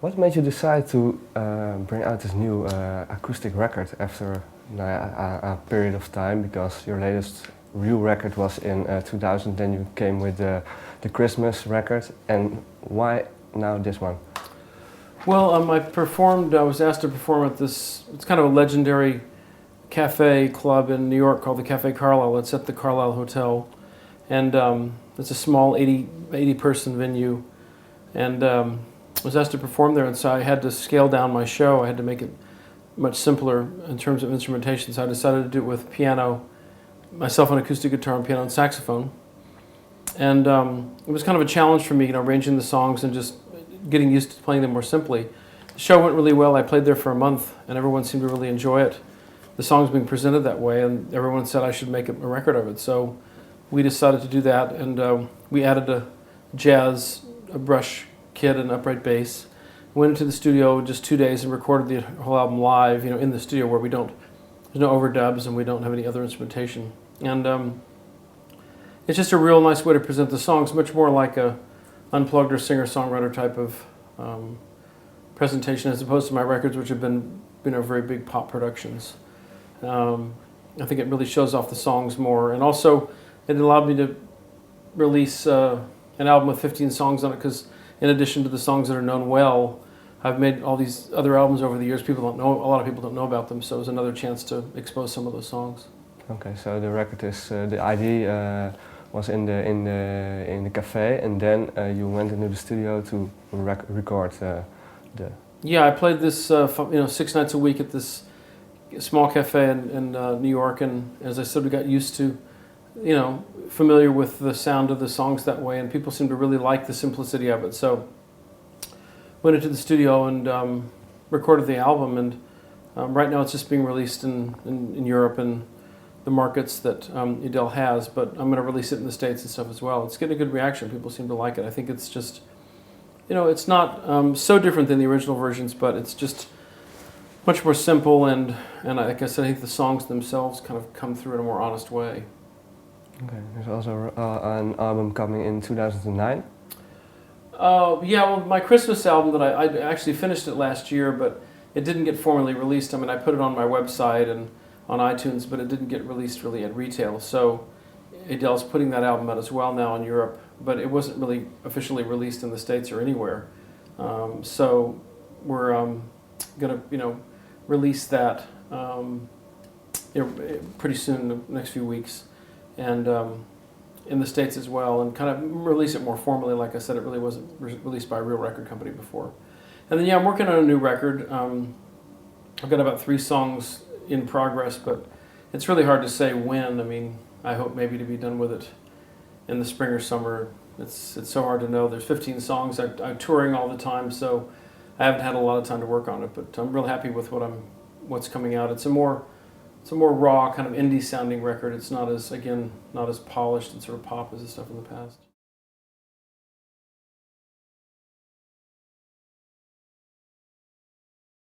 What made you decide to bring out this new acoustic record after a period of time? Because your latest real record was in 2000, then you came with the Christmas record, and why now this one? Well, I was asked to perform at this, it's kind of a legendary cafe club in New York called the Cafe Carlisle. It's at the Carlisle Hotel, and it's a small 80 person venue, and I was asked to perform there, and so I had to scale down my show. I had to make it much simpler in terms of instrumentation, so I decided to do it with piano, myself on acoustic guitar and piano and saxophone. And it was kind of a challenge for me, arranging the songs and just getting used to playing them more simply. The show went really well. I played there for a month, and everyone seemed to really enjoy it. The songs being presented that way, and everyone said I should make a record of it. So we decided to do that, and we added a jazz, a brush kit, and upright bass. Went into the studio just 2 days and recorded the whole album live, in the studio where there's no overdubs and we don't have any other instrumentation. And it's just a real nice way to present the songs, much more like a unplugged or singer-songwriter type of presentation, as opposed to my records, which have been very big pop productions. I think it really shows off the songs more, and also it allowed me to release an album with 15 songs on it, because in addition to the songs that are known well, I've made all these other albums over the years. A lot of people don't know about them, so it was another chance to expose some of those songs. Okay, so the record is the idea was in the cafe, and then you went into the studio to record the. Yeah, I played this 6 nights a week at this small cafe in New York, and as I said, we got used to, familiar with the sound of the songs that way, and people seem to really like the simplicity of it. So went into the studio and recorded the album, and right now it's just being released in Europe and the markets that Adele has, but I'm going to release it in the States and stuff as well. It's getting a good reaction. People seem to like it. I think it's just, it's not so different than the original versions, but it's just much more simple, and like I said, I think the songs themselves kind of come through in a more honest way. Okay, there's also an album coming in 2009. Yeah, well, my Christmas album that I actually finished it last year, but it didn't get formally released. I mean, I put it on my website and on iTunes, but it didn't get released really at retail. So Adele's putting that album out as well now in Europe, but it wasn't really officially released in the States or anywhere. So we're going to, release that pretty soon, the next few weeks, and in the States as well, and kind of release it more formally. Like I said, it really wasn't released by a real record company before. And then, yeah, I'm working on a new record. I've got about 3 songs in progress, but it's really hard to say when. I mean, I hope maybe to be done with it in the spring or summer. It's so hard to know. There's 15 songs. I'm touring all the time, so I haven't had a lot of time to work on it, but I'm real happy with what's coming out. It's a more raw, kind of indie sounding record. It's not as polished and sort of pop as the stuff in the past.